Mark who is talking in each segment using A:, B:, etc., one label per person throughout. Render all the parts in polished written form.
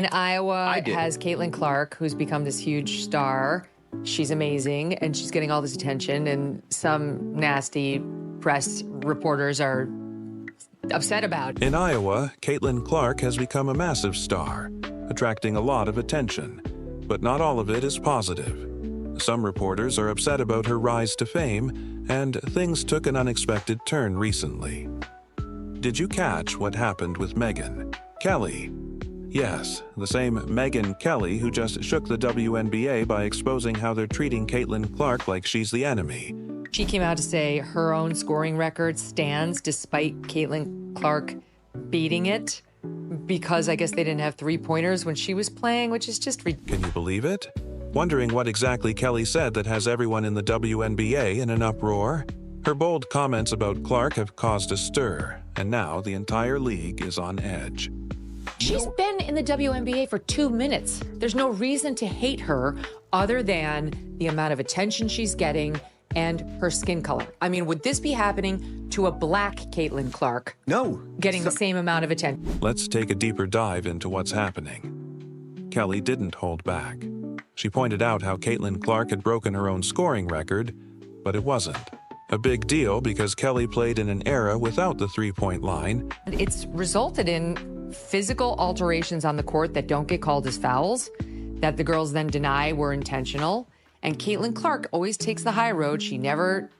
A: In Iowa has Caitlin Clark, who's become this huge star. She's amazing, and she's getting all this attention, and some nasty press reporters are upset about it.
B: In Iowa, Caitlin Clark has become a massive star, attracting a lot of attention. But not all of it is positive. Some reporters are upset about her rise to fame, and things took an unexpected turn recently. Did you catch what happened with Megyn Kelly? Yes, the same Megyn Kelly who just shook the WNBA by exposing how they're treating Caitlin Clark like she's the enemy.
A: She came out to say her own scoring record stands despite Caitlin Clark beating it because I guess they didn't have three-pointers when she was playing, which is just ridiculous.
B: Can you believe it? Wondering what exactly Kelly said that has everyone in the WNBA in an uproar? Her bold comments about Clark have caused a stir, and now the entire league is on edge.
A: She's been in the WNBA for 2 minutes. There's no reason to hate her other than the amount of attention she's getting and her skin color. I mean, would this be happening to a black Caitlin Clark?
C: No.
A: Getting the same amount of attention.
B: Let's take a deeper dive into what's happening. Kelly didn't hold back. She pointed out how Caitlin Clark had broken her own scoring record, but it wasn't. A big deal because Kelly played in an era without the three-point line.
A: It's resulted in physical alterations on the court that don't get called as fouls, that the girls then deny were intentional. And Caitlin Clark always takes the high road. She never,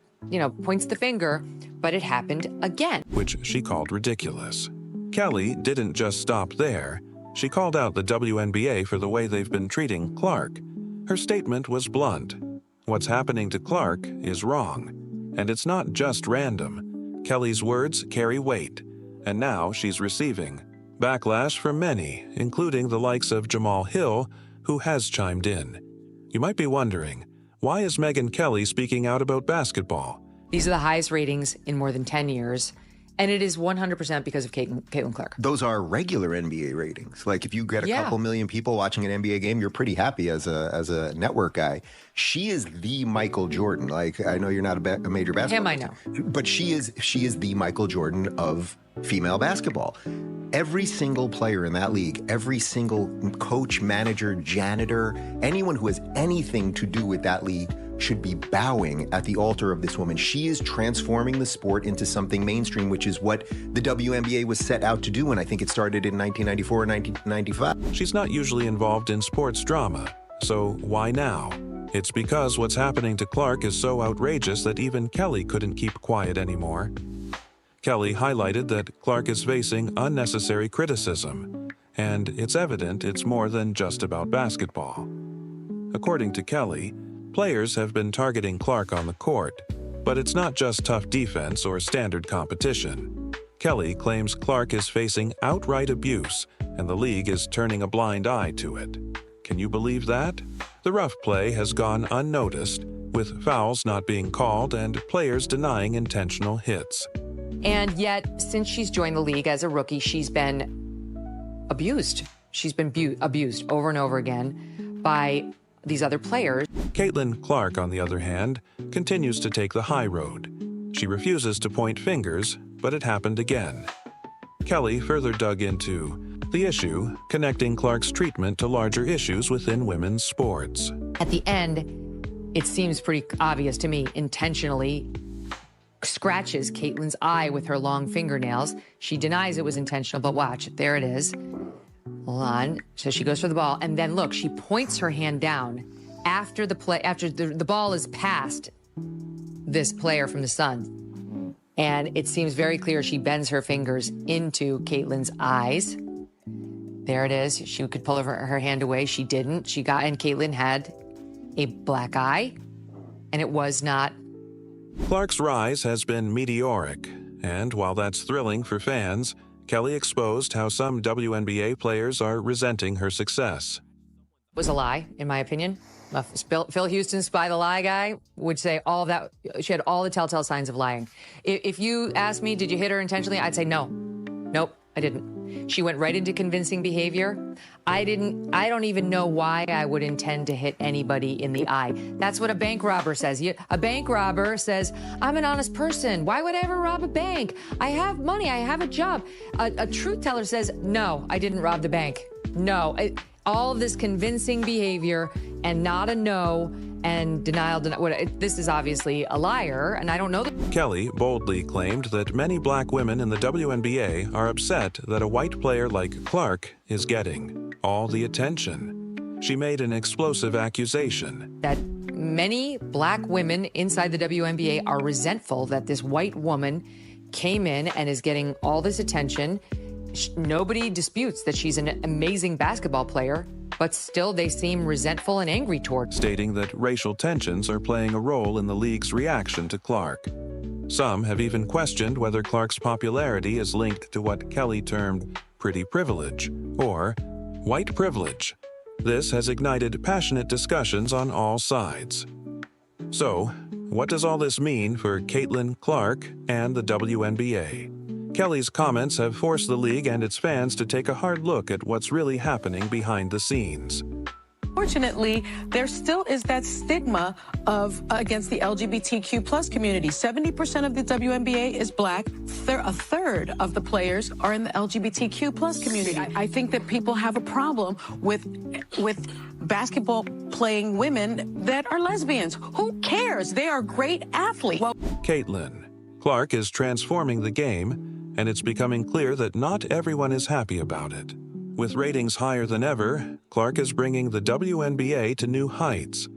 A: points the finger, but it happened again.
B: Which she called ridiculous. Kelly didn't just stop there. She called out the WNBA for the way they've been treating Clark. Her statement was blunt. What's happening to Clark is wrong. And it's not just random. Kelly's words carry weight. And now she's receiving backlash from many, including the likes of Jamal Hill, who has chimed in. You might be wondering, why is Megyn Kelly speaking out about basketball?
A: These are the highest ratings in more than 10 years, and it is 100% because of Caitlin Clark.
C: Those are regular NBA ratings. Like if you get a couple million people watching an NBA game, you're pretty happy as a network guy. She is the Michael Jordan. Like I know you're not a major basketball.
A: Him, I know.
C: But she is the Michael Jordan of female basketball. Every single player in that league, every single coach, manager, janitor, anyone who has anything to do with that league should be bowing at the altar of this woman. She is transforming the sport into something mainstream, which is what the WNBA was set out to do, and I think it started in 1994 or 1995.
B: She's not usually involved in sports drama, so why now? It's because what's happening to Clark is so outrageous that even Kelly couldn't keep quiet anymore. Kelly highlighted that Clark is facing unnecessary criticism, and it's evident it's more than just about basketball. According to Kelly, players have been targeting Clark on the court, but it's not just tough defense or standard competition. Kelly claims Clark is facing outright abuse, and the league is turning a blind eye to it. Can you believe that? The rough play has gone unnoticed, with fouls not being called and players denying intentional hits.
A: And yet, since she's joined the league as a rookie, she's been abused. She's been abused over and over again by these other players.
B: Caitlin Clark, on the other hand, continues to take the high road. She refuses to point fingers, but it happened again. Kelly further dug into the issue, connecting Clark's treatment to larger issues within women's sports.
A: At the end, it seems pretty obvious to me, intentionally scratches Caitlin's eye with her long fingernails. She denies it was intentional, but watch, there it is. Hold on. So she goes for the ball, and then look, she points her hand down after the play, after the ball is past this player from the Suns. And it seems very clear she bends her fingers into Caitlin's eyes. There it is. She could pull her hand away. She didn't. And Caitlin had a black eye, and it was not.
B: Clark's rise has been meteoric, and while that's thrilling for fans, Kelly exposed how some WNBA players are resenting her success.
A: It was a lie, in my opinion. Phil Houston, spy the lie guy, would say all of that. She had all the telltale signs of lying. If you asked me, did you hit her intentionally? I'd say no. Nope, I didn't. She went right into convincing behavior. I don't even know why I would intend to hit anybody in the eye. That's what a bank robber says. A bank robber says, I'm an honest person. Why would I ever rob a bank? I have money. I have a job. A truth teller says, no, I didn't rob the bank. No, all of this convincing behavior and not a no and denial. This is obviously a liar, and I don't know.
B: Kelly boldly claimed that many black women in the WNBA are upset that a white player like Clark is getting all the attention. She made an explosive accusation.
A: That many black women inside the WNBA are resentful that this white woman came in and is getting all this attention. Nobody disputes that she's an amazing basketball player, but still they seem resentful and angry toward her.
B: Stating that racial tensions are playing a role in the league's reaction to Clark. Some have even questioned whether Clark's popularity is linked to what Kelly termed pretty privilege or white privilege. This has ignited passionate discussions on all sides. So, what does all this mean for Caitlin Clark and the WNBA? Kelly's comments have forced the league and its fans to take a hard look at what's really happening behind the scenes.
D: Fortunately, there still is that stigma against the LGBTQ plus community. 70% of the WNBA is black. A third of the players are in the LGBTQ plus community. I think that people have a problem with basketball playing women that are lesbians. Who cares? They are great athletes.
B: Caitlin Clark is transforming the game, and it's becoming clear that not everyone is happy about it. With ratings higher than ever, Clark is bringing the WNBA to new heights.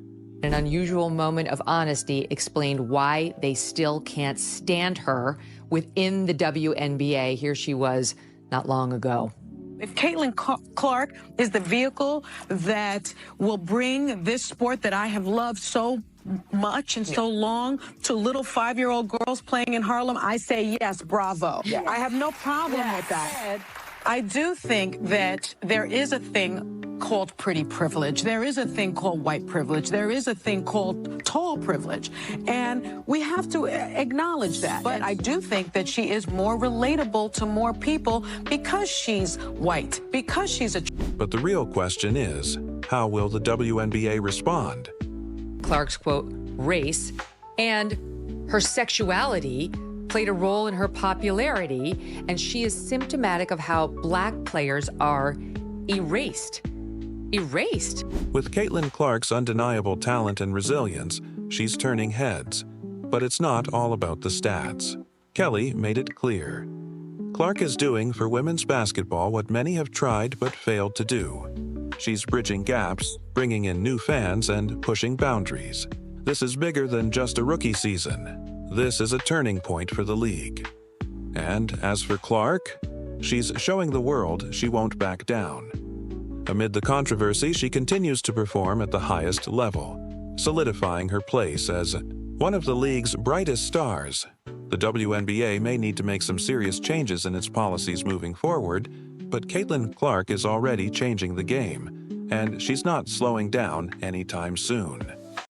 A: An unusual moment of honesty explained why they still can't stand her within the WNBA. Here she was not long ago.
D: If Caitlin Clark is the vehicle that will bring this sport that I have loved so much and so long to little 5-year-old girls playing in Harlem, I say yes, bravo. Yes. I have no problem with that. I do think that there is a thing called pretty privilege. There is a thing called white privilege. There is a thing called tall privilege. And we have to acknowledge that. But I do think that she is more relatable to more people because she's white, because she's a...
B: But the real question is, how will the WNBA respond?
A: Clark's, quote, race and her sexuality played a role in her popularity, and she is symptomatic of how black players are erased. Erased.
B: With Caitlin Clark's undeniable talent and resilience, she's turning heads. But it's not all about the stats. Kelly made it clear. Clark is doing for women's basketball what many have tried but failed to do. She's bridging gaps, bringing in new fans, and pushing boundaries. This is bigger than just a rookie season. This is a turning point for the league. And as for Clark, she's showing the world she won't back down. Amid the controversy, she continues to perform at the highest level, solidifying her place as one of the league's brightest stars. The WNBA may need to make some serious changes in its policies moving forward, but Caitlin Clark is already changing the game, and she's not slowing down anytime soon.